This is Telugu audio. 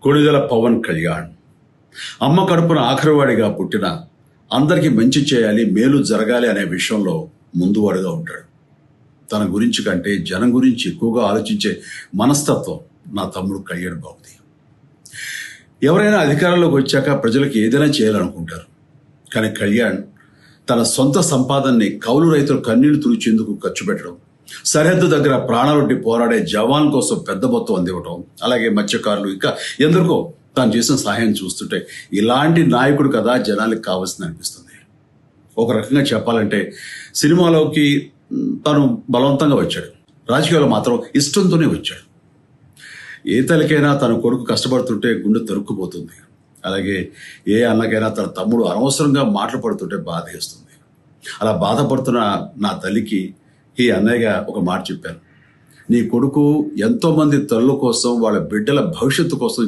కొణిదెల పవన్ కళ్యాణ్ అమ్మ కడుపున ఆఖరివాడిగా పుట్టిన అందరికీ మంచి చేయాలి, మేలు జరగాలి అనే విషయంలో ముందువాడుగా ఉంటాడు. తన గురించి కంటే జనం గురించి ఎక్కువగా ఆలోచించే మనస్తత్వం నా తమ్ముడు కళ్యాణ్ బాబుది. ఎవరైనా అధికారంలోకి వచ్చాక ప్రజలకు ఏదైనా చేయాలనుకుంటారు. కానీ కళ్యాణ్ తన సొంత సంపాదనని కౌలు రైతులు కన్నీళ్లు తుడిచేందుకు ఖర్చు పెట్టడం, సరిహద్దు దగ్గర ప్రాణాలొడ్డి పోరాడే జవాన్ కోసం పెద్ద మొత్తం అందివ్వటం, అలాగే మత్స్యకారులు ఇంకా ఎందరికో తాను చేసిన సహాయం చూస్తుంటే ఇలాంటి నాయకుడు కదా జనానికి కావాల్సింది అనిపిస్తుంది. ఒక రకంగా చెప్పాలంటే సినిమాలోకి తను బలవంతంగా వచ్చాడు, రాజకీయాల్లో మాత్రం ఇష్టంతోనే వచ్చాడు. ఏ తల్లికైనా తన కొడుకు కష్టపడుతుంటే గుండె తరుక్కుపోతుంది. అలాగే ఏ అన్నకైనా తన తమ్ముడు అనవసరంగా మాటలు పడుతుంటే బాధేస్తుంది. అలా బాధపడుతున్న నా తల్లికి ఈ అన్నయ్యగా ఒక మాట చెప్పాను. నీ కొడుకు ఎంతో మంది తల్లుల కోసం, వాళ్ళ బిడ్డల భవిష్యత్తు కోసం